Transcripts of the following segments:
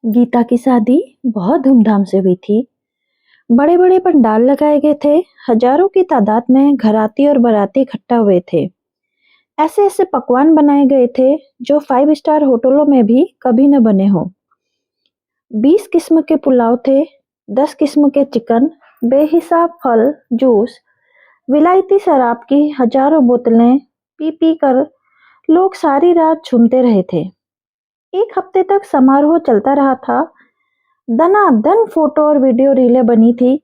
गीता की शादी बहुत धूमधाम से हुई थी। बड़े बड़े पंडाल लगाए गए थे। हजारों की तादाद में घराती और बाराती इकट्ठा हुए थे। ऐसे ऐसे पकवान बनाए गए थे जो 5 स्टार होटलों में भी कभी न बने हो। 20 किस्म के पुलाव थे, 10 किस्म के चिकन, बेहिसाब फल, जूस, विलायती शराब की हजारों बोतलें पी पी कर लोग सारी रात झूमते रहे थे। 1 हफ्ते तक समारोह चलता रहा था। दनादन फोटो और वीडियो रीलें बनी थी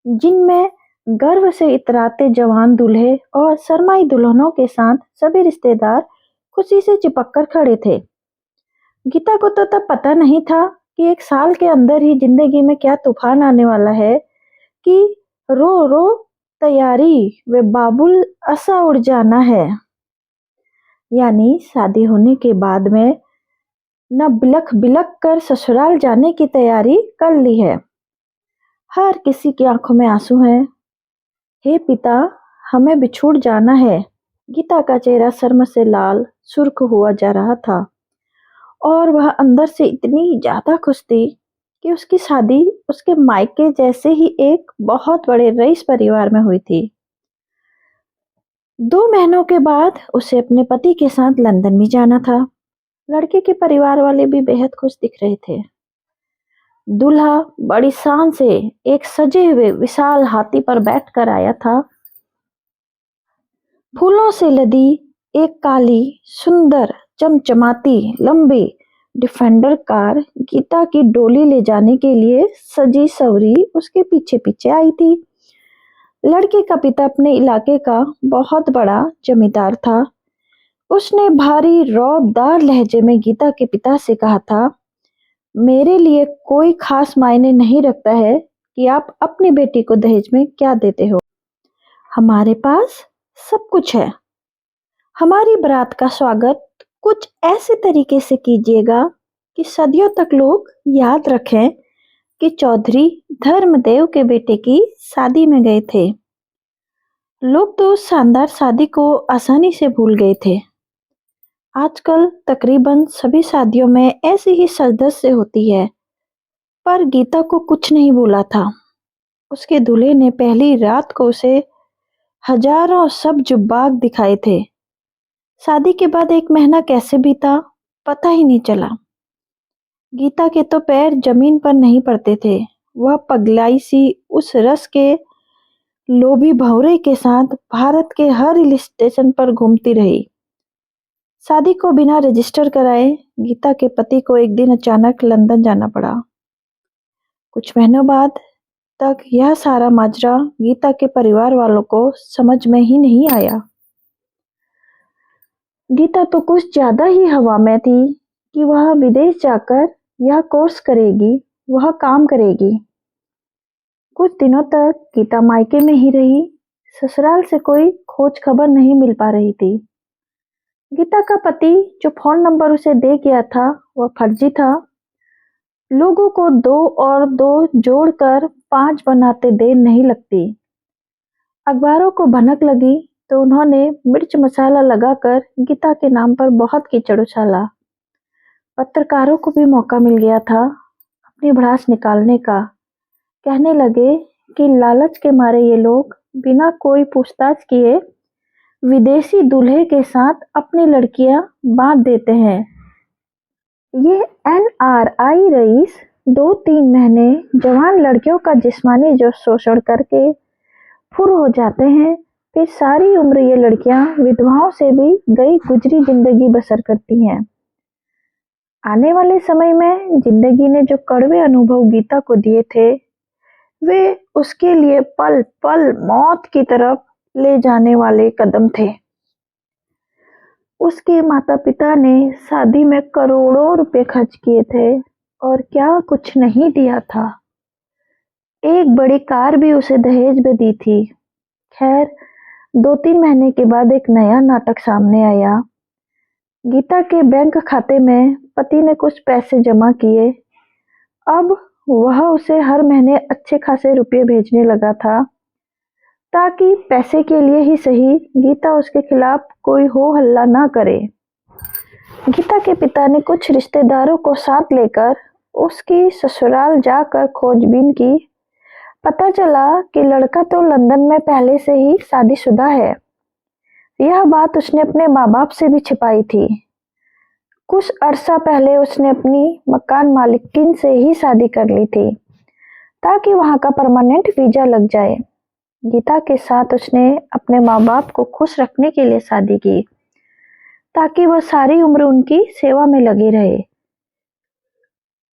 जिनमें गर्व से इतराते जवान दूल्हे और शर्माई दुल्हनों के साथ सभी रिश्तेदार खुशी से चिपक कर खड़े थे। गीता को तो तब पता नहीं था कि 1 साल के अंदर ही जिंदगी में क्या तूफान आने वाला है कि रो रो तैयारी वे बाबुल असा उड़ जाना है। यानी शादी होने के बाद में न बिलख बिलख कर ससुराल जाने की तैयारी कर ली है। हर किसी की आंखों में आंसू हैं। हे पिता, हमें बिछुड़ जाना है। गीता का चेहरा शर्म से लाल सुर्ख हुआ जा रहा था और वह अंदर से इतनी ज्यादा खुश थी कि उसकी शादी उसके मायके जैसे ही एक बहुत बड़े रईस परिवार में हुई थी। 2 महीनों के बाद उसे अपने पति के साथ लंदन भी जाना था। लड़के के परिवार वाले भी बेहद खुश दिख रहे थे। दूल्हा बड़ी शान से एक सजे हुए विशाल हाथी पर बैठकर आया था। फूलों से लदी एक काली सुंदर चमचमाती लंबी डिफेंडर कार गीता की डोली ले जाने के लिए सजी सवरी उसके पीछे पीछे आई थी। लड़के का पिता अपने इलाके का बहुत बड़ा जमींदार था। उसने भारी रौबदार लहजे में गीता के पिता से कहा था, मेरे लिए कोई खास मायने नहीं रखता है कि आप अपनी बेटी को दहेज में क्या देते हो। हमारे पास सब कुछ है। हमारी बारात का स्वागत कुछ ऐसे तरीके से कीजिएगा कि सदियों तक लोग याद रखें कि चौधरी धर्मदेव के बेटे की शादी में गए थे। लोग तो उस शानदार शादी को आसानी से भूल गए थे। आजकल तकरीबन सभी शादियों में ऐसी ही सदस्य होती है। पर गीता को कुछ नहीं भूला था। उसके दूल्हे ने पहली रात को उसे हजारों सब्ज बाग दिखाए थे। शादी के बाद 1 महीना कैसे बीता पता ही नहीं चला। गीता के तो पैर जमीन पर नहीं पड़ते थे। वह पगलाई सी उस रस के लोभी भौरे के साथ भारत के हर हिल स्टेशन पर घूमती रही। शादी को बिना रजिस्टर कराए गीता के पति को एक दिन अचानक लंदन जाना पड़ा। कुछ महीनों बाद तक यह सारा माजरा गीता के परिवार वालों को समझ में ही नहीं आया। गीता तो कुछ ज्यादा ही हवा में थी कि वह विदेश जाकर यह कोर्स करेगी, वह काम करेगी। कुछ दिनों तक गीता मायके में ही रही। ससुराल से कोई खोज खबर नहीं मिल पा रही थी। गीता का पति जो फोन नंबर उसे दे गया था वह फर्जी था। लोगों को 2 और 2 जोड़कर 5 बनाते देर नहीं लगती। अखबारों को भनक लगी तो उन्होंने मिर्च मसाला लगाकर गीता के नाम पर बहुत कीचड़ उछाला। पत्रकारों को भी मौका मिल गया था अपनी भड़ास निकालने का। कहने लगे कि लालच के मारे ये लोग बिना कोई पूछताछ किए विदेशी दूल्हे के साथ अपनी लड़कियां बांट देते हैं। ये NRI रईस 2-3 महीने जवान लड़कियों का जिस्मानी जो शोषण करके फुर हो जाते हैं, फिर सारी उम्र ये लड़कियां विधवाओं से भी गई गुजरी जिंदगी बसर करती हैं। आने वाले समय में जिंदगी ने जो कड़वे अनुभव गीता को दिए थे वे उसके लिए पल पल मौत की तरफ ले जाने वाले कदम थे। उसके माता पिता ने शादी में करोड़ों रुपए खर्च किए थे और क्या कुछ नहीं दिया था। एक बड़ी कार भी उसे दहेज में दी थी। खैर 2-3 महीने के बाद एक नया नाटक सामने आया। गीता के बैंक खाते में पति ने कुछ पैसे जमा किए। अब वह उसे हर महीने अच्छे खासे रुपए भेजने लगा था ताकि पैसे के लिए ही सही गीता उसके खिलाफ कोई हो हल्ला ना करे। गीता के पिता ने कुछ रिश्तेदारों को साथ लेकर उसकी ससुराल जाकर खोजबीन की। पता चला कि लड़का तो लंदन में पहले से ही शादीशुदा है। यह बात उसने अपने माँ बाप से भी छिपाई थी। कुछ अरसा पहले उसने अपनी मकान मालिकिन से ही शादी कर ली थी ताकि वहां का परमानेंट वीजा लग जाए। गीता के साथ उसने अपने माँ बाप को खुश रखने के लिए शादी की ताकि वह सारी उम्र उनकी सेवा में लगी रहे।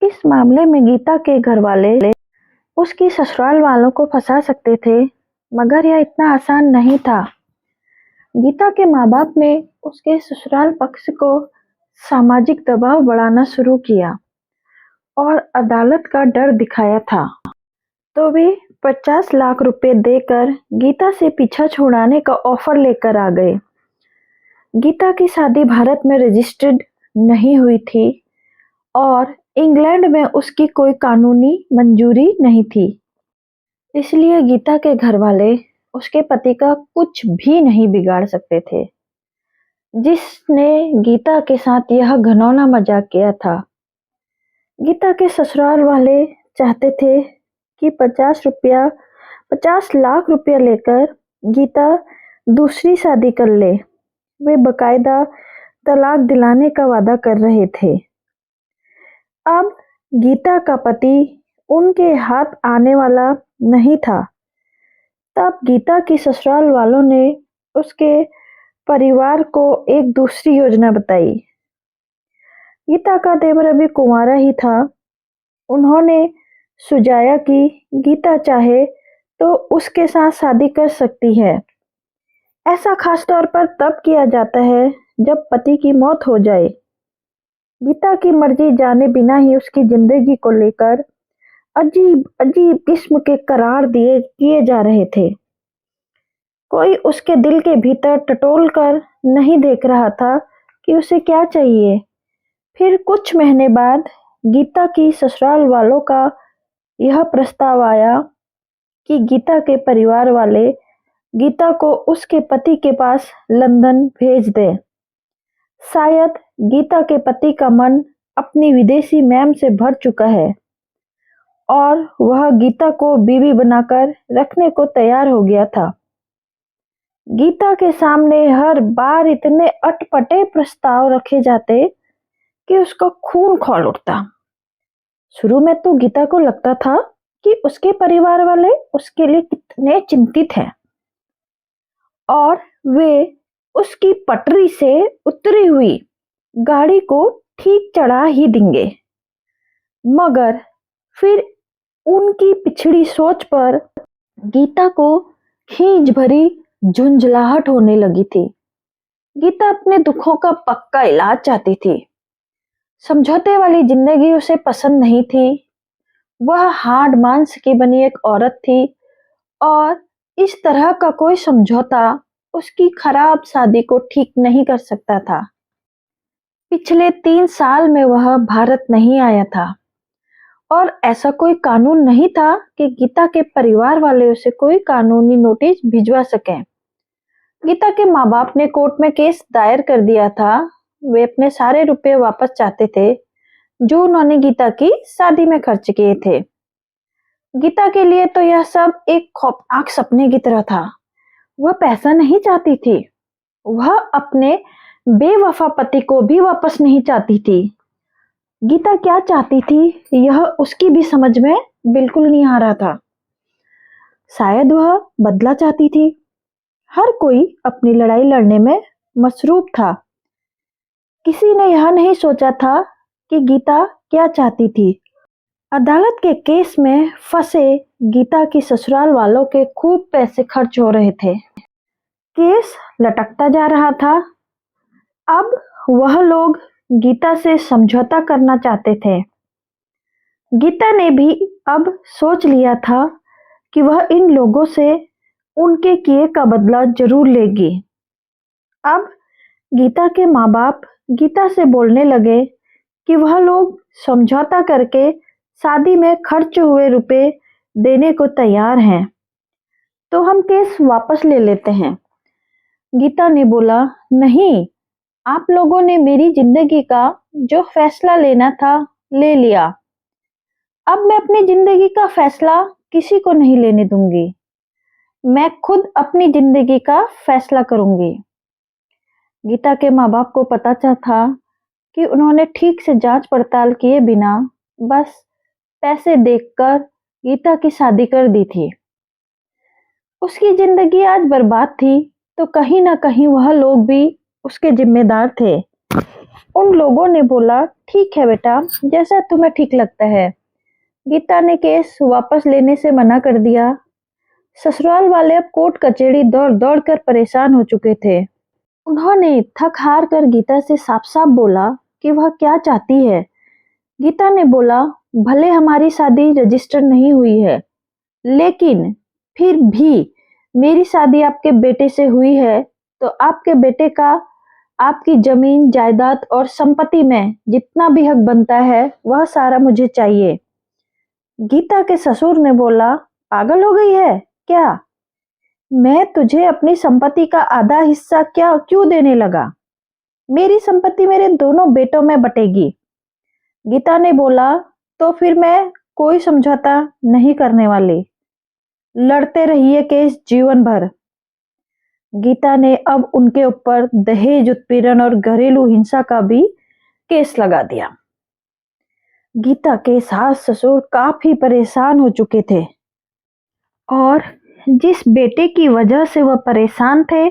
इस मामले में गीता के घर वाले उसकी ससुराल वालों को फंसा सकते थे, मगर यह इतना आसान नहीं था। गीता के माँ बाप ने उसके ससुराल पक्ष को सामाजिक दबाव बढ़ाना शुरू किया और अदालत का डर दिखाया था। तो वे 50 लाख रुपए देकर गीता से पीछा छुड़ाने का ऑफर लेकर आ गए। गीता की शादी भारत में रजिस्टर्ड नहीं हुई थी और इंग्लैंड में उसकी कोई कानूनी मंजूरी नहीं थी। इसलिए गीता के घर वाले उसके पति का कुछ भी नहीं बिगाड़ सकते थे। जिसने गीता के साथ यह घिनौना मजाक किया था। गीता के ससुराल वाले चाहते थे कि 50 लाख रुपया लेकर गीता दूसरी शादी कर ले। वे बकायदा तलाक दिलाने का वादा कर रहे थे। अब गीता का पति उनके हाथ आने वाला नहीं था। तब गीता की ससुराल वालों ने उसके परिवार को एक दूसरी योजना बताई। गीता का देवर अभी कुंवारा ही था। उन्होंने सुझाया कि गीता चाहे तो उसके साथ शादी कर सकती है। ऐसा खास तौर पर तब किया जाता है जब पति की मौत हो जाए। गीता की मर्जी जाने बिना ही उसकी जिंदगी को लेकर अजीब अजीब किस्म के करार दिए किए जा रहे थे। कोई उसके दिल के भीतर टटोल कर नहीं देख रहा था कि उसे क्या चाहिए। फिर कुछ महीने बाद गीता की ससुराल वालों का यह प्रस्ताव आया कि गीता के परिवार वाले गीता को उसके पति के पास लंदन भेज दें। शायद गीता के पति का मन अपनी विदेशी मैम से भर चुका है और वह गीता को बीवी बनाकर रखने को तैयार हो गया था। गीता के सामने हर बार इतने अटपटे प्रस्ताव रखे जाते कि उसका खून खौल उठता। शुरू में तो गीता को लगता था कि उसके परिवार वाले उसके लिए कितने चिंतित हैं और वे उसकी पटरी से उतरी हुई गाड़ी को ठीक चढ़ा ही देंगे। मगर फिर उनकी पिछड़ी सोच पर गीता को खींच भरी झुंझलाहट होने लगी थी। गीता अपने दुखों का पक्का इलाज चाहती थी। समझौते वाली जिंदगी उसे पसंद नहीं थी। वह हाड़ मांस की बनी एक औरत थी और इस तरह का कोई समझौता उसकी खराब शादी को ठीक नहीं कर सकता था। पिछले 3 साल में वह भारत नहीं आया था और ऐसा कोई कानून नहीं था कि गीता के परिवार वाले उसे कोई कानूनी नोटिस भिजवा सकें। गीता के माँ बाप ने कोर्ट में केस दायर कर दिया था। वे अपने सारे रुपए वापस चाहते थे जो उन्होंने गीता की शादी में खर्च किए थे। गीता के लिए तो यह सब एक खौफनाक सपने की तरह था। वह पैसा नहीं चाहती थी। वह अपने बेवफा पति को भी वापस नहीं चाहती थी। गीता क्या चाहती थी यह उसकी भी समझ में बिल्कुल नहीं आ रहा था। शायद वह बदला चाहती थी। हर कोई अपनी लड़ाई लड़ने में मसरूफ था। किसी ने यह नहीं सोचा था कि गीता क्या चाहती थी। अदालत के केस में फंसे गीता की ससुराल वालों के खूब पैसे खर्च हो रहे थे। केस लटकता जा रहा था। अब वह लोग गीता से समझौता करना चाहते थे। गीता ने भी अब सोच लिया था कि वह इन लोगों से उनके किए का बदला जरूर लेगी। अब गीता के माँ बाप गीता से बोलने लगे कि वह लोग समझौता करके शादी में खर्च हुए रुपए देने को तैयार हैं, तो हम केस वापस ले लेते हैं। गीता ने बोला, नहीं, आप लोगों ने मेरी जिंदगी का जो फैसला लेना था ले लिया। अब मैं अपनी जिंदगी का फैसला किसी को नहीं लेने दूंगी। मैं खुद अपनी जिंदगी का फैसला करूंगी। गीता के माँ बाप को पता था कि उन्होंने ठीक से जांच पड़ताल किए बिना बस पैसे देखकर गीता की शादी कर दी थी। उसकी जिंदगी आज बर्बाद थी तो कहीं ना कहीं वह लोग भी उसके जिम्मेदार थे। उन लोगों ने बोला, ठीक है बेटा, जैसा तुम्हें ठीक लगता है। गीता ने केस वापस लेने से मना कर दिया। ससुराल वाले अब कोर्ट कचहरी दौड़ दौड़ कर परेशान हो चुके थे। उन्होंने थक हार कर गीता से साफ साफ बोला कि वह क्या चाहती है। गीता ने बोला, भले हमारी शादी रजिस्टर नहीं हुई है, लेकिन फिर भी मेरी शादी आपके बेटे से हुई है, तो आपके बेटे का आपकी जमीन जायदाद और संपत्ति में जितना भी हक बनता है वह सारा मुझे चाहिए। गीता के ससुर ने बोला, पागल हो गई है क्या? मैं तुझे अपनी संपत्ति का आधा हिस्सा क्या क्यों देने लगा? मेरी संपत्ति मेरे दोनों बेटों में बटेगी। गीता ने बोला, तो फिर मैं कोई समझौता नहीं करने वाली। लड़ते रहिए केस जीवन भर। गीता ने अब उनके ऊपर दहेज उत्पीड़न और घरेलू हिंसा का भी केस लगा दिया। गीता के सास ससुर काफी परेशान हो चुके थे और जिस बेटे की वजह से वह परेशान थे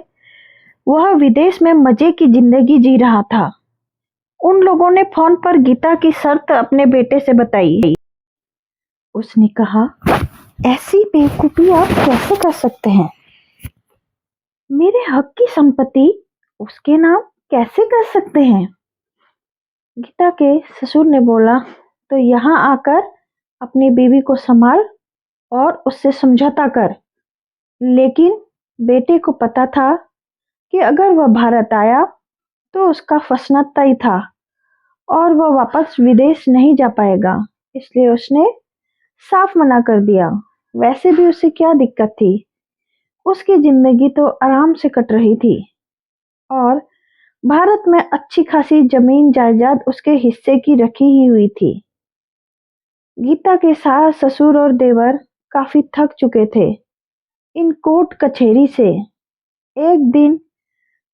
वह विदेश में मजे की जिंदगी जी रहा था। उन लोगों ने फोन पर गीता की शर्त अपने बेटे से बताई। उसने कहा, ऐसी बेवकूफी आप कैसे कर सकते हैं? मेरे हक की संपत्ति उसके नाम कैसे कर सकते हैं? गीता के ससुर ने बोला, तो यहाँ आकर अपनी बीवी को संभाल और उससे समझौता कर। लेकिन बेटे को पता था कि अगर वह भारत आया तो उसका फंसना तय था और वह वापस विदेश नहीं जा पाएगा, इसलिए उसने साफ मना कर दिया। वैसे भी उसे क्या दिक्कत थी, उसकी जिंदगी तो आराम से कट रही थी और भारत में अच्छी खासी जमीन जायदाद उसके हिस्से की रखी ही हुई थी। गीता के सास ससुर और देवर काफी थक चुके थे इन कोर्ट कचहरी से। एक दिन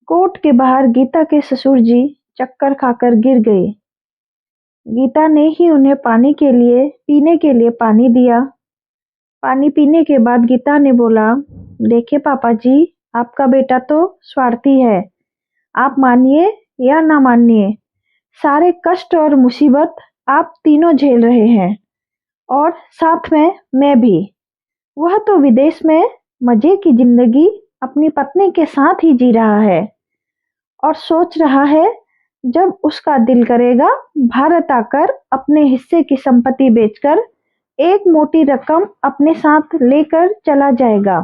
कोर्ट के बाहर गीता के ससुर जी चक्कर खाकर गिर गए। गीता ने ही उन्हें पीने के लिए पानी दिया। पानी पीने के बाद गीता ने बोला, देखिए पापा जी, आपका बेटा तो स्वार्थी है। आप मानिए या ना मानिए, सारे कष्ट और मुसीबत आप तीनों झेल रहे हैं और साथ में मैं भी। वह तो विदेश में मजे की जिंदगी अपनी पत्नी के साथ ही जी रहा है और सोच रहा है जब उसका दिल करेगा भारत आकर अपने हिस्से की संपत्ति बेचकर एक मोटी रकम अपने साथ लेकर चला जाएगा।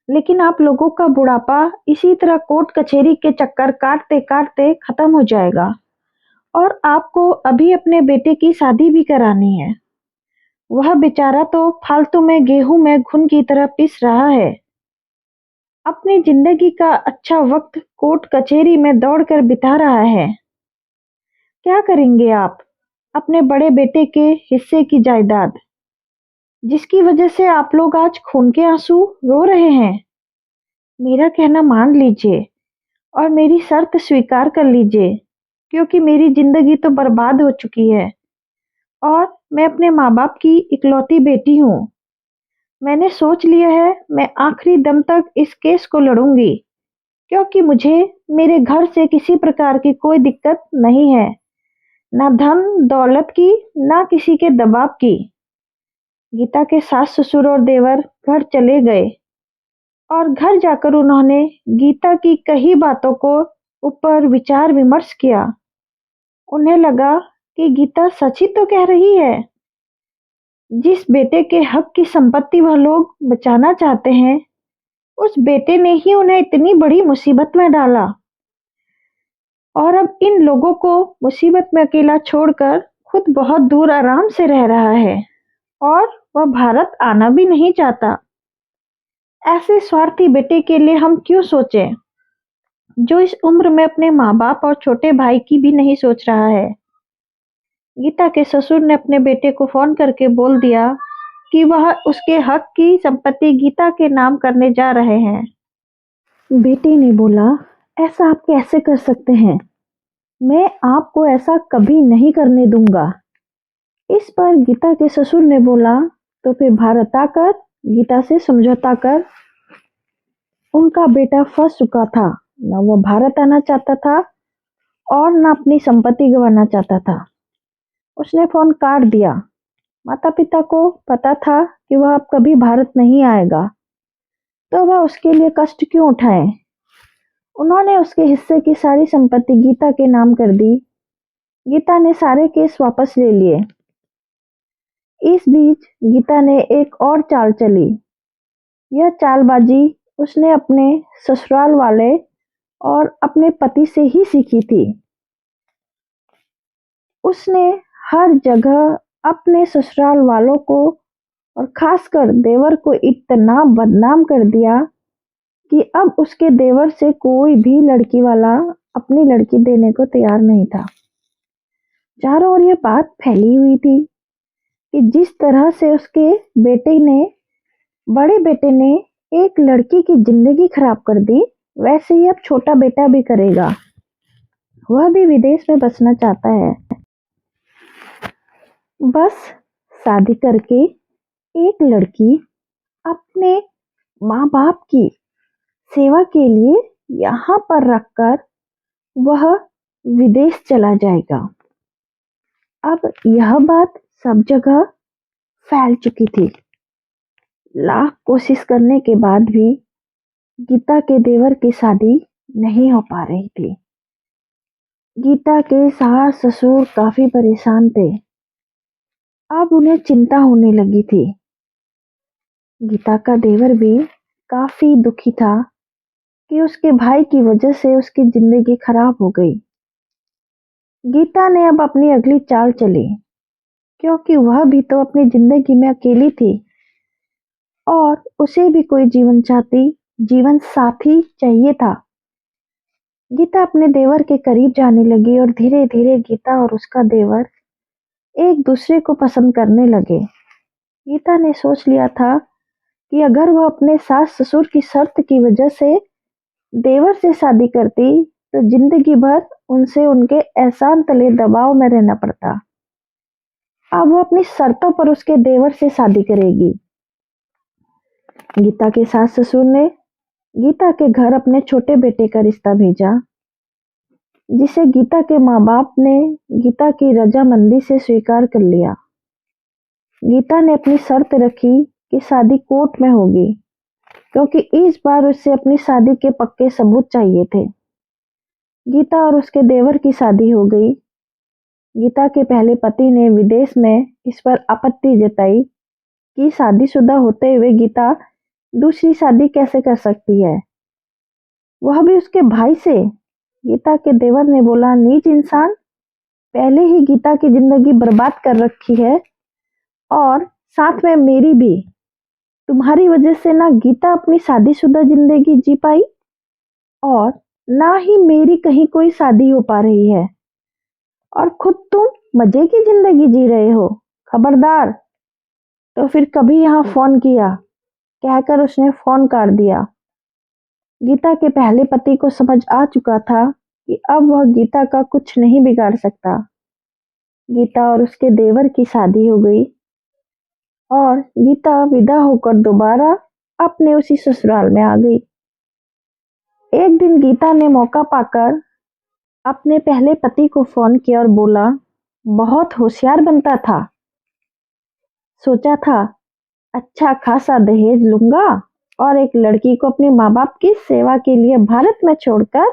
लेकिन आप लोगों का बुढ़ापा इसी तरह कोर्ट कचहरी के चक्कर काटते काटते खत्म हो जाएगा और आपको अभी अपने बेटे की शादी भी करानी है। वह बेचारा तो फालतू में गेहूं में घुन की तरह पिस रहा है। अपनी जिंदगी का अच्छा वक्त कोर्ट कचहरी में दौड़कर बिता रहा है। क्या करेंगे आप अपने बड़े बेटे के हिस्से की जायदाद, जिसकी वजह से आप लोग आज खून के आंसू रो रहे हैं? मेरा कहना मान लीजिए और मेरी शर्त स्वीकार कर लीजिए, क्योंकि मेरी जिंदगी तो बर्बाद हो चुकी है और मैं अपने माँ बाप की इकलौती बेटी हूँ। मैंने सोच लिया है, मैं आखिरी दम तक इस केस को लड़ूंगी, क्योंकि मुझे मेरे घर से किसी प्रकार की कोई दिक्कत नहीं है, ना धन दौलत की, ना किसी के दबाव की। गीता के सास ससुर और देवर घर चले गए और घर जाकर उन्होंने गीता की कई बातों को ऊपर विचार विमर्श किया। उन्हें लगा कि गीता सच ही तो कह रही है। जिस बेटे के हक की संपत्ति वह लोग बचाना चाहते हैं, उस बेटे ने ही उन्हें इतनी बड़ी मुसीबत में डाला और अब इन लोगों को मुसीबत में अकेला छोड़कर खुद बहुत दूर आराम से रह रहा है और वह भारत आना भी नहीं चाहता। ऐसे स्वार्थी बेटे के लिए हम क्यों सोचें, जो इस उम्र में अपने माँ बाप और छोटे भाई की भी नहीं सोच रहा है। गीता के ससुर ने अपने बेटे को फोन करके बोल दिया कि वह उसके हक की संपत्ति गीता के नाम करने जा रहे हैं। बेटे ने बोला, ऐसा आप कैसे कर सकते हैं? मैं आपको ऐसा कभी नहीं करने दूंगा। इस पर गीता के ससुर ने बोला, तो फिर भारत आकर गीता से समझौता कर। उनका बेटा फंस चुका था, न वो भारत आना चाहता था और न अपनी संपत्ति गंवाना चाहता था। उसने फोन काट दिया। माता पिता को पता था कि वह अब कभी भारत नहीं आएगा, तो वह उसके लिए कष्ट क्यों उठाए। उन्होंने उसके हिस्से की सारी संपत्ति गीता के नाम कर दी। गीता ने सारे केस वापस ले लिए। इस बीच गीता ने एक और चाल चली। यह चालबाजी उसने अपने ससुराल वाले और अपने पति से ही सीखी थी। उसने हर जगह अपने ससुराल वालों को और खासकर देवर को इतना बदनाम कर दिया कि अब उसके देवर से कोई भी लड़की वाला अपनी लड़की देने को तैयार नहीं था। चारों ओर यह बात फैली हुई थी कि जिस तरह से उसके बड़े बेटे ने एक लड़की की जिंदगी खराब कर दी, वैसे ही अब छोटा बेटा भी करेगा। वह भी विदेश में बसना चाहता है। बस शादी करके एक लड़की अपने माँ बाप की सेवा के लिए यहाँ पर रखकर वह विदेश चला जाएगा। अब यह बात सब जगह फैल चुकी थी। लाख कोशिश करने के बाद भी गीता के देवर की शादी नहीं हो पा रही थी। गीता के सास ससुर काफी परेशान थे। अब उन्हें चिंता होने लगी थी। गीता का देवर भी काफी दुखी था कि उसके भाई की वजह से उसकी जिंदगी खराब हो गई। गीता ने अब अपनी अगली चाल चली, क्योंकि वह भी तो अपनी जिंदगी में अकेली थी और उसे भी कोई जीवन साथी चाहिए था। गीता अपने देवर के करीब जाने लगी और धीरे धीरे गीता और उसका देवर एक दूसरे को पसंद करने लगे। गीता ने सोच लिया था कि अगर वह अपने सास ससुर की शर्त की वजह से देवर से शादी करती तो जिंदगी भर उनसे उनके एहसान तले दबाव में रहना पड़ता। अब वो अपनी शर्तों पर उसके देवर से शादी करेगी। गीता के सास ससुर ने गीता के घर अपने छोटे बेटे का रिश्ता भेजा, जिसे गीता के माँ बाप ने गीता की रजामंदी से स्वीकार कर लिया। गीता ने अपनी शर्त रखी कि शादी कोर्ट में होगी, क्योंकि इस बार उसे अपनी शादी के पक्के सबूत चाहिए थे। गीता और उसके देवर की शादी हो गई। गीता के पहले पति ने विदेश में इस पर आपत्ति जताई कि शादीशुदा होते हुए गीता दूसरी शादी कैसे कर सकती है, वह भी उसके भाई से। गीता के देवर ने बोला, नीच इंसान, पहले ही गीता की जिंदगी बर्बाद कर रखी है और साथ में मेरी भी। तुम्हारी वजह से ना गीता अपनी शादीशुदा जिंदगी जी पाई और ना ही मेरी कहीं कोई शादी हो पा रही है, और खुद तुम मजे की जिंदगी जी रहे हो। खबरदार। तो फिर कभी यहाँ फोन किया, कहकर उसने फोन काट दिया। गीता के पहले पति को समझ आ चुका था कि अब वह गीता का कुछ नहीं बिगाड़ सकता। गीता और उसके देवर की शादी हो गई और गीता विदा होकर दोबारा अपने उसी ससुराल में आ गई। एक दिन गीता ने मौका पाकर अपने पहले पति को फोन किया और बोला, बहुत होशियार बनता था। सोचा था अच्छा खासा दहेज लूंगा और एक लड़की को अपने माँ बाप की सेवा के लिए भारत में छोड़कर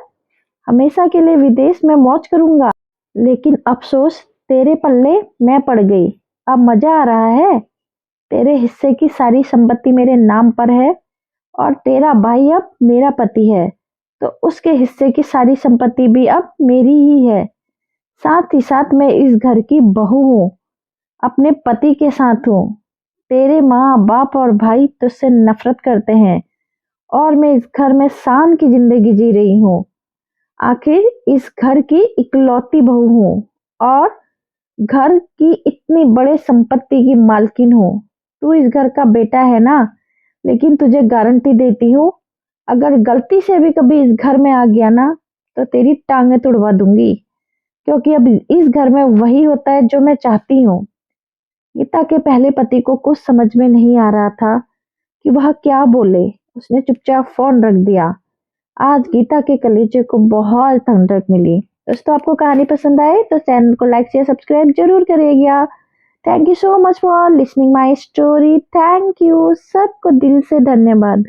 हमेशा के लिए विदेश में मौज करूंगा। लेकिन अफसोस, तेरे पल्ले मैं पड़ गई। अब मजा आ रहा है। तेरे हिस्से की सारी संपत्ति मेरे नाम पर है और तेरा भाई अब मेरा पति है, तो उसके हिस्से की सारी संपत्ति भी अब मेरी ही है। साथ ही साथ मैं इस घर की बहू हूँ, अपने पति के साथ हूँ। तेरे माँ बाप और भाई तुझसे नफरत करते हैं और मैं इस घर में शान की जिंदगी जी रही हूँ। आखिर इस घर की इकलौती बहू हूँ और घर की इतनी बड़े संपत्ति की मालकिन हो, तू इस घर का बेटा है ना, लेकिन तुझे गारंटी देती हूँ, अगर गलती से भी कभी इस घर में आ गया ना, तो तेरी टांगें तुड़वा दूंगी, क्योंकि अब इस घर में वही होता है जो मैं चाहती हूँ। गीता के पहले पति को कुछ समझ में नहीं आ रहा था कि वह क्या बोले। उसने चुपचाप फोन रख दिया। आज गीता के कलेजे को बहुत ठंडक मिली। दोस्तों, आपको कहानी पसंद आए तो चैनल को लाइक शेयर सब्सक्राइब जरूर करिएगा। Thank you so much for listening my story. Thank you, सबको दिल से धन्यवाद।